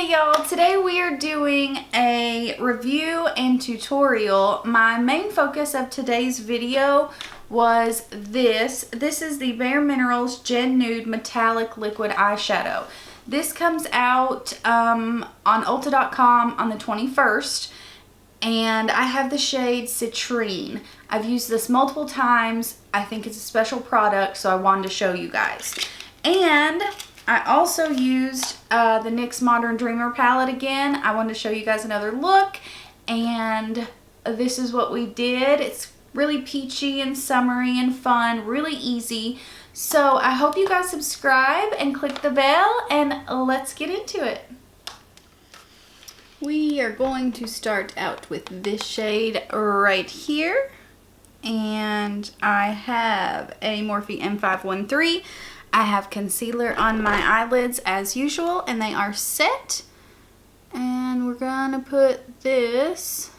Hey y'all, today we are doing a review and tutorial. My main focus of today's video was this. This is the BareMinerals Gen Nude Metallic Liquid Eyeshadow. This comes out on Ulta.com on the 21st, and I have the shade Cintrine. I've used this multiple times. I think it's a special product, so I wanted to show you guys. And I also used the NYX Modern Dreamer palette again. I wanted to show you guys another look, and this is what we did. It's really peachy and summery and fun, really easy. So I hope you guys subscribe and click the bell, and let's get into it. We are going to start out with this shade right here, and I have a Morphe M513. I have concealer on my eyelids as usual, and they are set. And we're gonna put this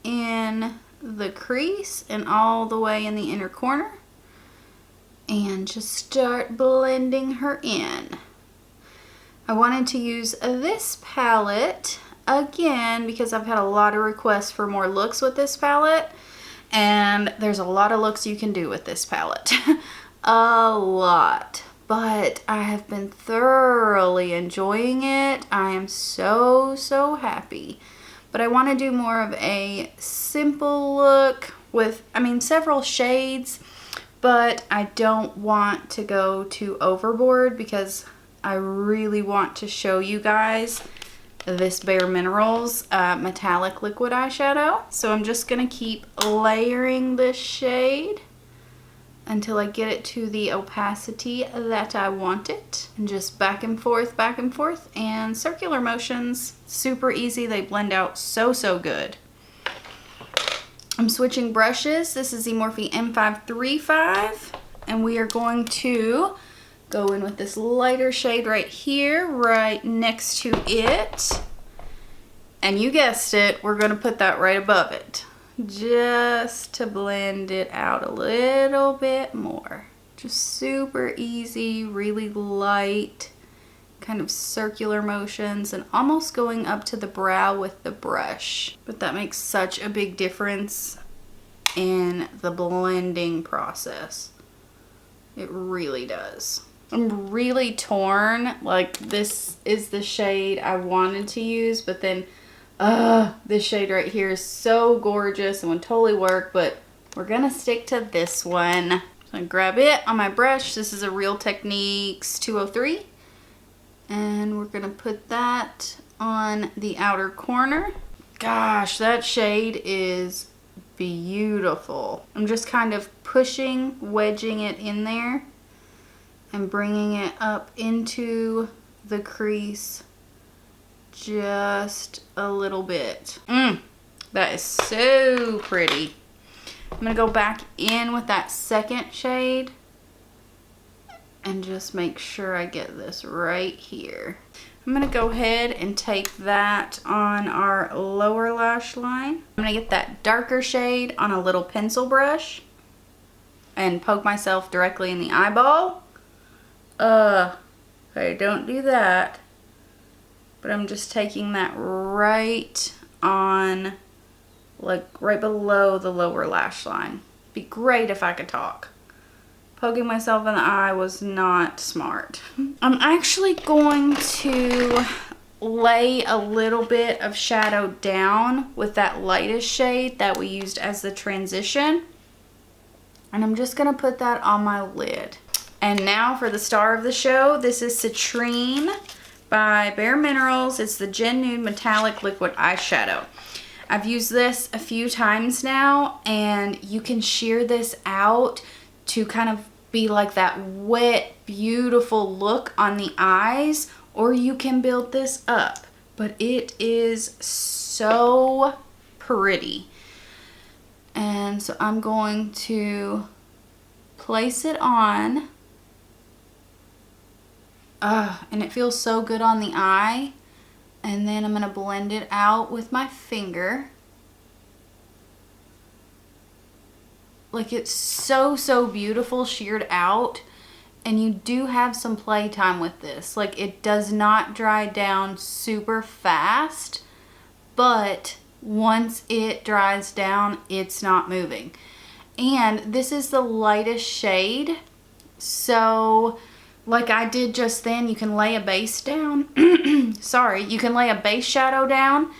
in the crease and all the way in the inner corner, and just start blending her in. I wanted to use this palette again because I've had a lot of requests for more looks with this palette, and there's a lot of looks you can do with this palette. A lot. But I have been thoroughly enjoying it. I am so happy. But I want to do more of a simple look with, several shades, but I don't want to go too overboard because I really want to show you guys this BareMinerals metallic liquid eyeshadow. So I'm just going to keep layering this shade until I get it to the opacity that I want it. And just back and forth, and circular motions. Super easy. They blend out so good. I'm switching brushes. This is the Morphe M535, and we are going to go in with this lighter shade right here, right next to it. And you guessed it, we're going to put that right above it, just to blend it out a little bit more. Just super easy, really light, kind of circular motions, and almost going up to the brow with the brush. But that makes such a big difference in the blending process. It really does. I'm really torn. Like, this is the shade I wanted to use, but then this shade right here is so gorgeous and would totally work, but we're gonna stick to this one. So I'm gonna grab it on my brush. This is a Real Techniques 203, and we're gonna put that on the outer corner. Gosh, that shade is beautiful. I'm just kind of pushing, wedging it in there and bringing it up into the crease just a little bit. That is so pretty. I'm gonna go back in with that second shade and just make sure I get this right here. I'm gonna go ahead and take that on our lower lash line. I'm gonna get that darker shade on a little pencil brush and poke myself directly in the eyeball. Okay, don't do that. But I'm just taking that right on, like right below the lower lash line. Be great if I could talk. Poking myself in the eye was not smart. I'm actually going to lay a little bit of shadow down with that lightest shade that we used as the transition. And I'm just gonna put that on my lid. And now for the star of the show. This is Cintrine by BareMinerals. It's the Gen Nude Metallic Liquid Eyeshadow. I've used this a few times now, and you can sheer this out to kind of be like that wet, beautiful look on the eyes, or you can build this up. But it is so pretty. And so I'm going to place it on. And it feels so good on the eye. And then I'm going to blend it out with my finger. Like, it's so beautiful sheared out. and you do have some playtime with this. Like, it does not dry down super fast, but once it dries down, it's not moving. And this is the lightest shade, so like I did just then, you can lay a base down. Sorry, you can lay a base shadow down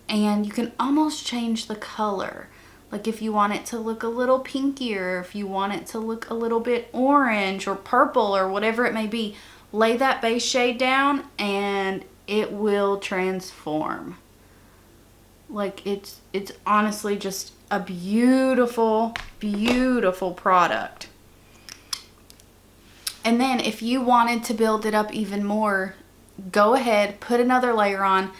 and you can almost change the color. Like if you want it to look a little pinkier, if you want it to look a little bit orange or purple or whatever it may be, lay that base shade down and it will transform. Like it's honestly just a beautiful, beautiful product. And then if you wanted to build it up even more, go ahead, put another layer on,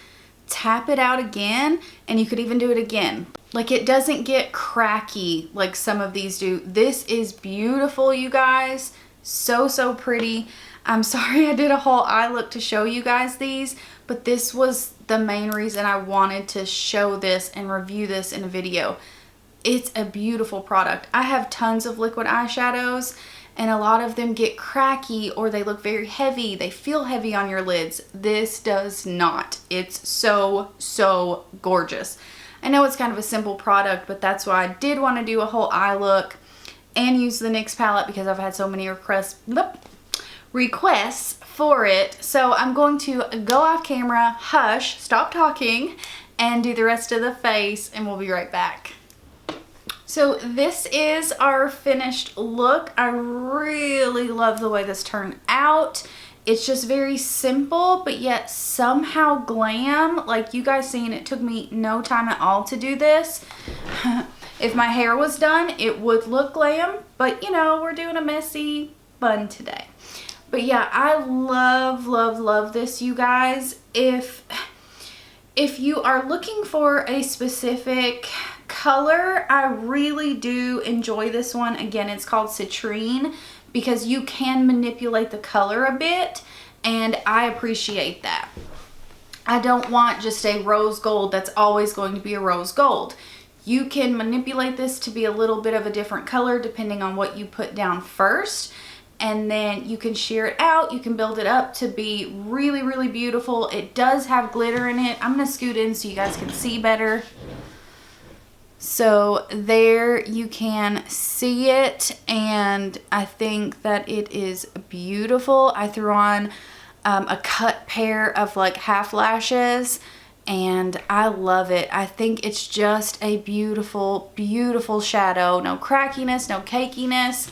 tap it out again, and you could even do it again. Like, it doesn't get cracky like some of these do. This is beautiful, you guys. So, so pretty. I'm sorry I did a whole eye look to show you guys these, but this was the main reason I wanted to show this and review this in a video. It's a beautiful product. I have tons of liquid eyeshadows, and a lot of them get cracky or they look very heavy. They feel heavy on your lids. This does not. It's so, so gorgeous. I know it's kind of a simple product, but that's why I did want to do a whole eye look and use the NYX palette because I've had so many requests for it. So I'm going to go off camera, hush, stop talking, and do the rest of the face, and we'll be right back. So this is our finished look. I really love the way this turned out. It's just very simple, but yet somehow glam. Like you guys seen, it took me no time at all to do this. If my hair was done, it would look glam, but you know, we're doing a messy bun today. But yeah, I love, love, love this, you guys. If you are looking for a specific color, I really do enjoy this one. Again, it's called Citrine because you can manipulate the color a bit, and I appreciate that. I don't want just a rose gold that's always going to be a rose gold. You can manipulate this to be a little bit of a different color depending on what you put down first, and then you can sheer it out. You can build it up to be really, really beautiful. It does have glitter in it. I'm gonna scoot in so you guys can see better. So there you can see it, and I think that it is beautiful. I threw on a cut pair of like half lashes, and I love it. I think it's just a beautiful, beautiful shadow. No crackiness, no cakiness.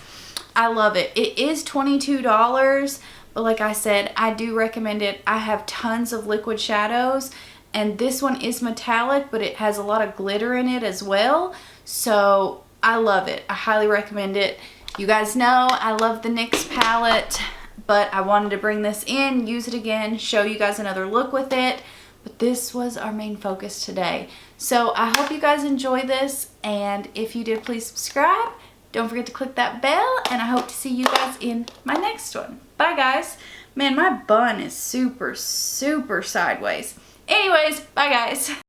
I love it. It is $22, but like I said, I do recommend it. I have tons of liquid shadows, and this one is metallic, but it has a lot of glitter in it as well. So I love it. I highly recommend it. You guys know I love the NYX palette, but I wanted to bring this in, use it again, show you guys another look with it. But this was our main focus today. So I hope you guys enjoy this, and if you did, please subscribe. Don't forget to click that bell, and I hope to see you guys in my next one. Bye, guys. Man, my bun is super, super sideways. Anyways, bye, guys.